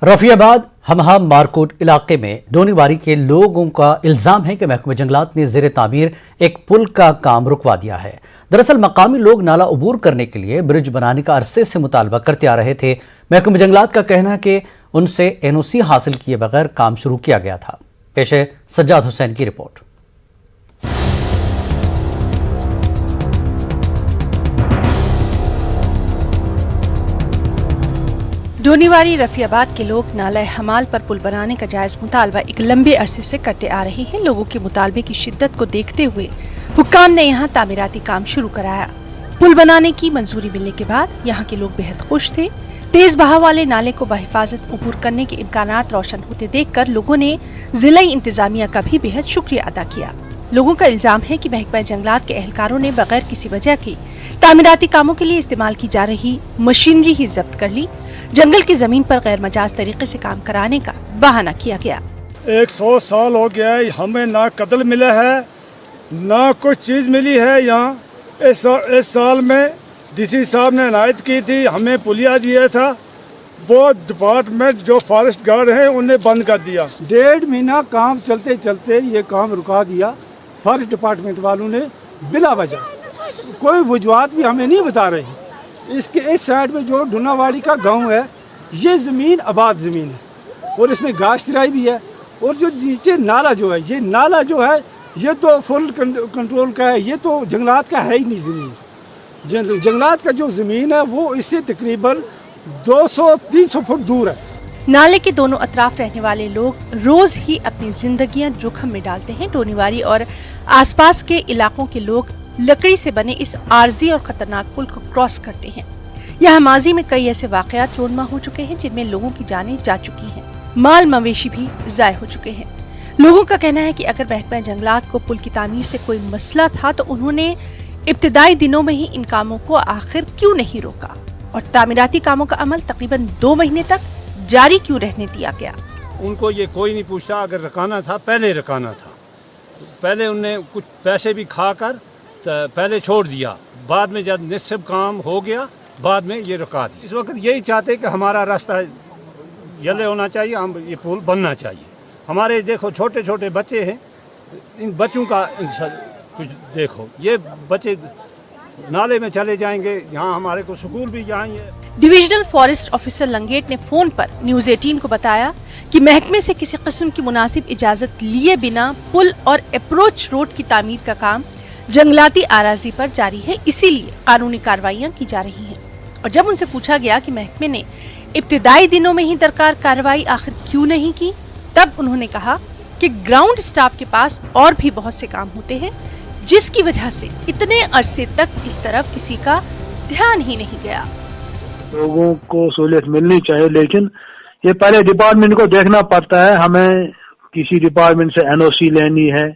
रफियाबाद हमहा मारकोट इलाके में डोनीवारी के लोगों का इल्जाम है कि महकमे जंगलात ने ज़ेर तामीर एक पुल का काम रुकवा दिया है। दरअसल मकामी लोग नाला अबूर करने के लिए ब्रिज बनाने का अरसे से मुतालबा करते आ रहे थे। महकमे जंगलात का कहना है कि उनसे एनओसी हासिल किए बगैर काम शुरू किया गया था। पेश है सज्जाद हुसैन की रिपोर्ट। डोनीवारी रफियाबाद के लोग नाला हमाल पर पुल बनाने का जायज मुतालबा एक लंबे अरसे से करते आ रहे हैं। लोगों के मुतालबे की शिद्दत को देखते हुए हुक्काम ने यहाँ तामीराती काम शुरू कराया। पुल बनाने की मंजूरी मिलने के बाद यहाँ के लोग बेहद खुश थे। तेज बहाव वाले नाले को बहिफाजत अबूर करने के इम्कानात रोशन होते देखकर लोगों ने जिला इंतजामिया का भी बेहद शुक्रिया अदा किया। लोगों का इल्जाम है कि महकमा जंगलात के एहलकारों ने बगैर किसी वजह के तामीराती कामों के लिए इस्तेमाल की जा रही मशीनरी ही जब्त कर ली। जंगल की जमीन पर गैर मजाज तरीके से काम कराने का बहाना किया गया। 100 साल हो गया है, हमें ना कदल मिला है ना कुछ चीज़ मिली है। यहाँ इस साल में डीसी साहब ने इनायत की थी, हमें पुलिया दिया था, वो डिपार्टमेंट जो फॉरेस्ट गार्ड हैं उन्हें बंद कर दिया। 1.5 महीना काम चलते चलते ये काम रुका दिया फॉरेस्ट डिपार्टमेंट वालों ने बिला वजह। कोई वजूहत भी हमें नहीं बता रही। इसके इस साइड में जो डोनावाड़ी का गांव है, ये ज़मीन आबाद ज़मीन है और इसमें घास चराई भी है। और जो नीचे नाला जो है, ये नाला जो है ये तो फुल कंट्रोल का है, ये तो जंगलात का है ही नहीं ज़मीन। जंगलात का जो ज़मीन है वो इससे तकरीबन 200-300 फुट दूर है। नाले के दोनों अतराफ रहने वाले लोग रोज ही अपनी जिंदगियां जोखिम में डालते हैं। डोनीवारी और आसपास के इलाकों के लोग लकड़ी से बने इस आर्जी और खतरनाक पुल को क्रॉस करते हैं। यहाँ माजी में कई ऐसे वाकयात रोनमा हो चुके हैं जिनमें लोगों की जानें जा चुकी हैं, माल मवेशी भी ज़ाय हो चुके हैं। लोगों का कहना है कि अगर महकमा जंगलात को पुल की तामीर से कोई मसला था तो उन्होंने इब्तिदाई दिनों में ही इन कामों को आखिर क्यों नहीं रोका और तामीराती कामों का अमल तकरीबन 2 महीने तक जारी क्यों रहने दिया गया। उनको ये कोई नहीं पूछता, अगर रकाना था पहले रकाना था, पहले उनने कुछ पैसे भी खाकर पहले छोड़ दिया, बाद में जब निश्चित काम हो गया बाद में ये रुका दिया। इस वक्त यही चाहते कि हमारा रास्ता जल्दी होना चाहिए, हम ये पुल बनना चाहिए। हमारे देखो छोटे छोटे बच्चे हैं, इन बच्चों का कुछ देखो, ये बच्चे नाले में चले जाएंगे, यहाँ हमारे को स्कूल भी यहाँ है। डिविजनल फॉरेस्ट ऑफिसर लंगेट ने फोन पर न्यूज़ 18 को बताया कि महकमे से किसी किस्म की मुनासिब इजाजत लिए बिना पुल और अप्रोच रोड की तामीर का काम जंगलाती आराजी पर जारी है, इसीलिए कानूनी कार्रवाइयां की जा रही हैं। और जब उनसे पूछा गया कि महकमे ने इब्तिदाई दिनों में ही दरकार कार्रवाई आखिर क्यों नहीं की, तब उन्होंने कहा कि ग्राउंड स्टाफ के पास और भी बहुत से काम होते हैं जिसकी वजह से इतने अरसे तक इस तरफ किसी का ध्यान ही नहीं गया। लोगों को सहूलियत मिलनी चाहिए, लेकिन ये पहले डिपार्टमेंट को देखना पड़ता है। हमें किसी डिपार्टमेंट से एनओसी लेनी है,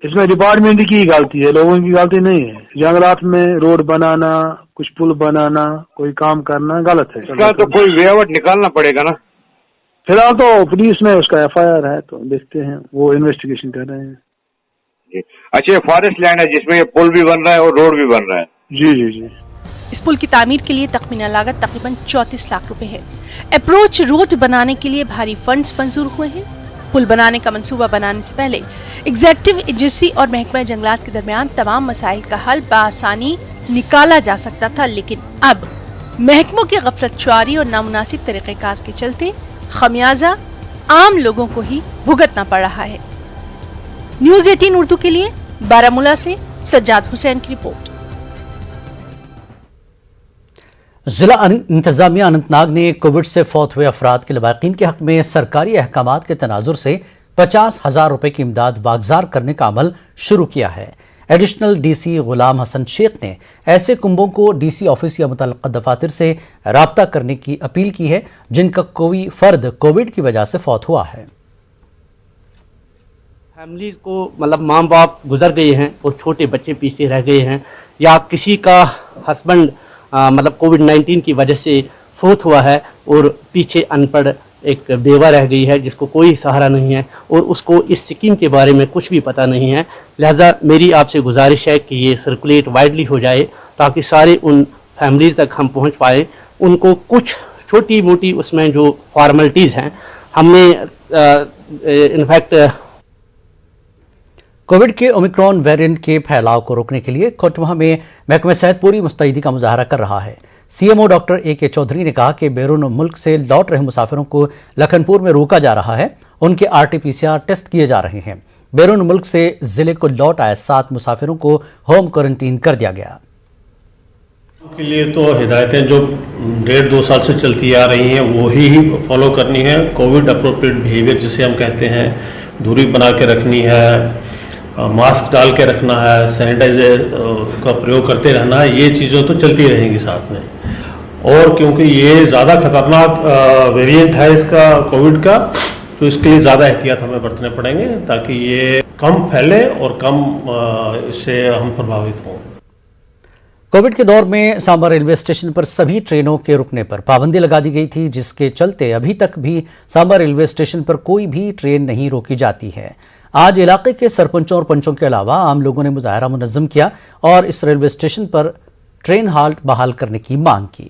इसमें डिपार्टमेंट की गलती है, लोगों की गलती नहीं है। जंगलात में रोड बनाना, कुछ पुल बनाना, कोई काम करना गलत है। इसका तो कोई वेआउट निकालना पड़ेगा ना। फिलहाल तो पुलिस में उसका FIR है, तो देखते हैं, वो इन्वेस्टिगेशन कर रहे हैं। अच्छा, फॉरेस्ट लैंड है जिसमें ये पुल भी बन रहा है और रोड भी बन रहा है। जी जी जी। इस पुल की तामीर के लिए तखमीना लागत तकरीबन 34 लाख रुपए है। अप्रोच रोड बनाने के लिए भारी फंड्स मंजूर हुए हैं। पुल बनाने का मंसूबा बनाने से पहले एग्जीक्यूटिव एजेंसी और महकमा जंगलात के दरमियान तमाम मसाइल का हल बआसानी निकाला जा सकता था, लेकिन अब महकमों की गफलतशुआरी और नामुनासिब तरीक़ेकार के चलते खमियाजा आम लोगों को ही भुगतना पड़ रहा है। न्यूज़ 18 उर्दू के लिए बारामूला से सज्जाद हुसैन की रिपोर्ट। जिला इंतजामिया अनंतनाग ने कोविड से फौत हुए अफराद के लवाकिन के हक में सरकारी अहकामात के तनाजुर से 50,000 रुपए की इमदाद वागजार करने का अमल शुरू किया है। एडिशनल DC गुलाम हसन शेख ने ऐसे कुंभों को DC ऑफिस या मुतल्लिक़ा दफातर से राब्ता करने की अपील की है जिनका कोई फर्द कोविड की वजह से फौत हुआ है। फैमिली को मतलब माँ बाप गुजर गए हैं और छोटे बच्चे पीछे रह गए हैं, या किसी का हस्बैंड मतलब कोविड-19 की वजह से फौत हुआ है और पीछे अनपढ़ एक बेवा रह गई है जिसको कोई सहारा नहीं है और उसको इस स्कीम के बारे में कुछ भी पता नहीं है। लिहाजा मेरी आपसे गुजारिश है कि ये सर्कुलेट वाइडली हो जाए ताकि सारे उन फैमिली तक हम पहुंच पाए, उनको कुछ छोटी मोटी उसमें जो फॉर्मेलिटीज़ हैं हमने इनफैक्ट कोविड के ओमिक्रॉन वेरिएंट के फैलाव को रोकने के लिए कोटवा में महकमे सेहत पूरी मुस्तैदी का मुजाहरा कर रहा है। सीएमओ डॉक्टर ए के चौधरी ने कहा कि बैरून मुल्क से लौट रहे मुसाफिरों को लखनपुर में रोका जा रहा है, उनके RT-PCR टेस्ट किए जा रहे हैं। बैरून मुल्क से जिले को लौट आए 7 मुसाफिरों को होम क्वारंटीन कर दिया गया। के लिए तो हिदायतें जो 1.5-2 साल से चलती आ रही हैं वो ही फॉलो करनी है। कोविड अप्रोप्रिएट बिहेवियर जिसे हम कहते हैं, दूरी बना के रखनी है, मास्क डाल के रखना है, सैनिटाइजर का प्रयोग करते रहना है, ये चीज़ें तो चलती रहेंगी साथ में। और क्योंकि ये ज़्यादा खतरनाक वेरिएंट है इसका कोविड का, तो इसके लिए ज़्यादा एहतियात हमें बरतने पड़ेंगे ताकि ये कम फैले और कम इससे हम प्रभावित हों। कोविड के दौर में सांबा रेलवे स्टेशन पर सभी ट्रेनों के रुकने पर पाबंदी लगा दी गई थी, जिसके चलते अभी तक भी सांबा रेलवे स्टेशन पर कोई भी ट्रेन नहीं रोकी जाती है। आज इलाके के सरपंचों और पंचों के अलावा आम लोगों ने मुजाहरा मुनज़्ज़म किया और इस रेलवे स्टेशन पर ट्रेन हाल्ट बहाल करने की मांग की।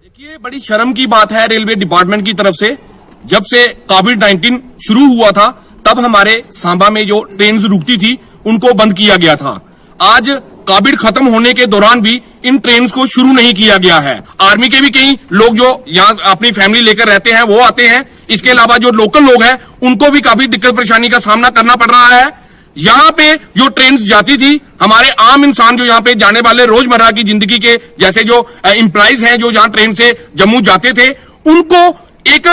देखिए, बड़ी शर्म की बात है रेलवे डिपार्टमेंट की तरफ से, जब से कोविड-19 शुरू हुआ था तब हमारे सांबा में जो ट्रेन रुकती थी उनको बंद किया गया था। आज कोविड खत्म होने के दौरान भी इन ट्रेन को शुरू नहीं किया गया है। आर्मी के भी कई लोग जो यहाँ अपनी फैमिली लेकर रहते हैं वो आते हैं। इसके अलावा जो लोकल लोग हैं उनको भी काफी दिक्कत परेशानी का सामना करना पड़ रहा है। यहाँ पे जो ट्रेन जाती थी, हमारे आम इंसान जो यहाँ पे जाने वाले रोजमर्रा की जिंदगी के जैसे जो एम्प्लॉइज हैं जो यहाँ ट्रेन से जम्मू जाते थे, उनको एक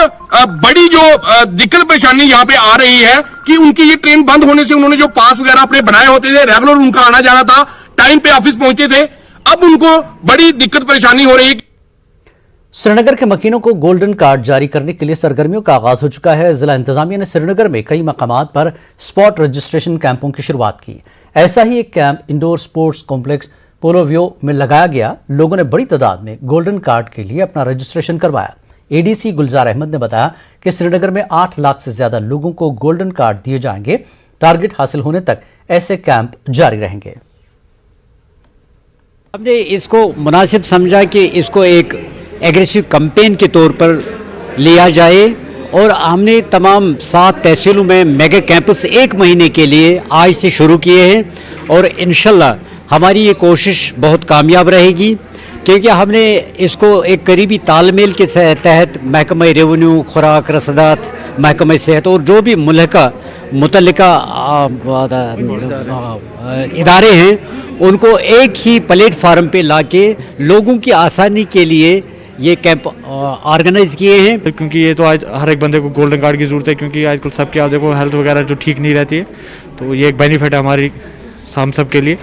बड़ी जो दिक्कत परेशानी यहाँ पे आ रही है कि उनकी ये ट्रेन बंद होने से उन्होंने जो पास वगैरह अपने बनाए होते थे, रेगुलर उनका आना जाना था, टाइम पे ऑफिस पहुंचते थे, अब उनको बड़ी दिक्कत परेशानी हो रही है। श्रीनगर के मकीनों को गोल्डन कार्ड जारी करने के लिए सरगर्मियों का आगाज हो चुका है। जिला इंतजामिया ने श्रीनगर में कई मकामात पर स्पॉट रजिस्ट्रेशन कैंपों की शुरुआत की। ऐसा ही एक कैंप इंडोर स्पोर्ट्स कॉम्प्लेक्स पोलोव्यो में लगाया गया। लोगों ने बड़ी तादाद में गोल्डन कार्ड के लिए अपना रजिस्ट्रेशन करवाया। ADC गुलजार अहमद ने बताया कि श्रीनगर में 8 लाख से ज्यादा लोगों को गोल्डन कार्ड दिए जाएंगे। टारगेट हासिल होने तक ऐसे कैंप जारी रहेंगे। हमने इसको मुनासिब समझा कि इसको एक एग्रेसिव कैंपेन के तौर पर लिया जाए और हमने तमाम 7 तहसीलों में मेगा कैंपस 1 महीने के लिए आज से शुरू किए हैं और इंशाल्लाह हमारी ये कोशिश बहुत कामयाब रहेगी, क्योंकि हमने इसको एक करीबी तालमेल के तहत महकमा रेवेन्यू, खुराक रसदात, महकमा सेहत और जो भी मुतल्लिका इदारे हैं उनको एक ही प्लेटफार्म पे लाके लोगों की आसानी के लिए ये कैंप ऑर्गेनाइज किए हैं। क्योंकि ये तो आज हर एक बंदे को गोल्डन कार्ड की ज़रूरत है, क्योंकि आजकल सबके आप देखो हेल्थ वगैरह जो ठीक नहीं रहती है, तो ये एक बेनिफिट है हमारी हम सब के लिए।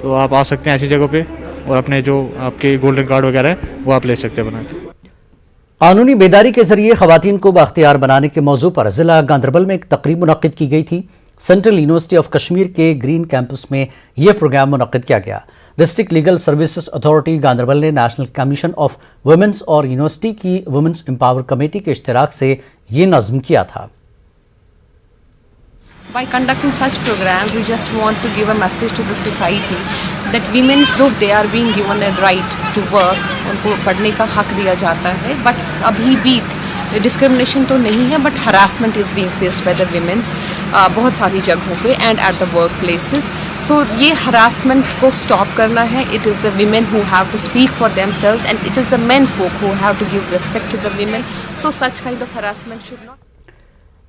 तो आप आ सकते हैं ऐसी जगह पे और अपने जो आपके गोल्डन कार्ड वगैरह है वो आप ले सकते हैं बना के। कानूनी बेदारी के जरिए खवातीन को बाख्तियार बनाने के मौजू पर जिला गांधरबल में एक तकरीब मुनक्किद की गई थी। सेंट्रल यूनिवर्सिटी ऑफ कश्मीर के ग्रीन कैंपस में यह प्रोग्राम मुनक्किद किया गया। District legal services authority Ganderbal ने नेशनल कमीशन ऑफ वुमेन्स और यूनिवर्सिटी की वुमेन्स एम्पावर कमेटी के इश्तिराक से ये नज़्म किया था। By conducting such programs, we just want to give a message to the society that women, though they are being given a right to work, उनको पढ़ने का हक दिया जाता है, but अभी भी डिस्क्रिमिनेशन तो नहीं है, but harassment is being faced by the womens बहुत सारी जगहों पे and at the work places. So ये हरासमेंट को स्टॉप करना है। It is the women who have to speak for themselves and it is the men folk who have to give respect to the women. So such kind of harassment should not.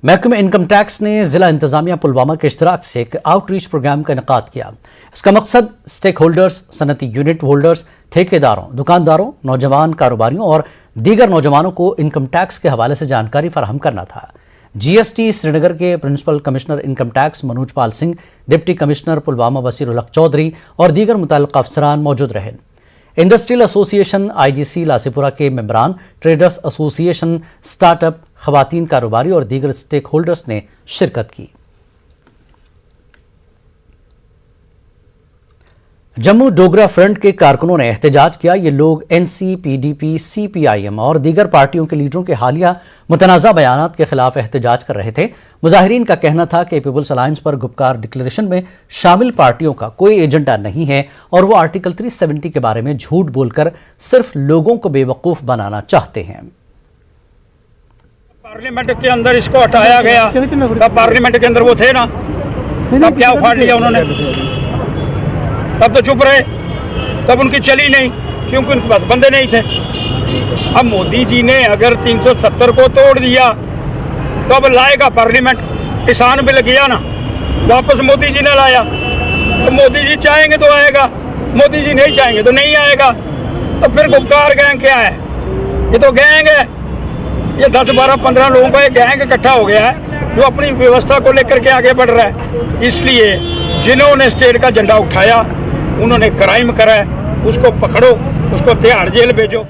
महकमे income tax ने जिला इंतजामिया पुलवामा के इश्तिराक से एक outreach programme का इनेकाद किया। इसका मकसद स्टेक होल्डर्स, सनती यूनिट होल्डर्स, ठेकेदारों, दुकानदारों, नौजवान कारोबारियों और दीगर नौजवानों को इनकम टैक्स के हवाले से जानकारी फराहम करना था। GST श्रीनगर के principal commissioner income tax Manoj Pal Singh, deputy commissioner Pulwama Basir ul Haq Chaudhary और दीगर मुतल्लिक़ अफसरान मौजूद रहे। इंडस्ट्रियल एसोसिएशन IGC लासीपुरा के मेंबरान, ट्रेडर्स एसोसिएशन, स्टार्टअप, खवातीन कारोबारी और दीगर स्टेक होल्डर्स ने शिरकत की। जम्मू डोगरा फ्रंट के कारकुनों ने एहतजाज किया। ये लोग एनसी, पीडीपी, सीपीआईएम और दीगर पार्टियों के लीडरों के हालिया मुतनाज़ा बयानात के खिलाफ एहतजाज कर रहे थे। मुजाहिरीन का कहना था कि पीपुल्स अलायंस पर गुपकार डिक्लेरेशन में शामिल पार्टियों का कोई एजेंडा नहीं है और वो आर्टिकल 370 के बारे में झूठ बोलकर सिर्फ लोगों को बेवकूफ़ बनाना चाहते हैं। पार्लियामेंट के अंदर इसको हटाया गया, तब पार्लियामेंट के अंदर वो थे ना, तब क्या उखाड़ लिया उन्होंने? तब तो चुप रहे, तब उनकी चली नहीं, क्योंकि उनके पास बंदे नहीं थे। अब मोदी जी ने अगर 370 को तोड़ दिया तो अब लाएगा पार्लियामेंट, किसान बिल गया ना, वापस मोदी जी ने लाया। तो मोदी जी चाहेंगे तो आएगा, मोदी जी नहीं चाहेंगे तो नहीं आएगा। तो फिर गुपकार गैंग क्या है? ये तो गैंग है, ये 10, 12, 15 लोगों का एक गैंग इकट्ठा हो गया है जो अपनी व्यवस्था को लेकर के आगे बढ़ रहा है। इसलिए जिन्होंने स्टेट का झंडा उठाया उन्होंने क्राइम करा है, उसको पकड़ो, उसको तिहाड़ जेल भेजो।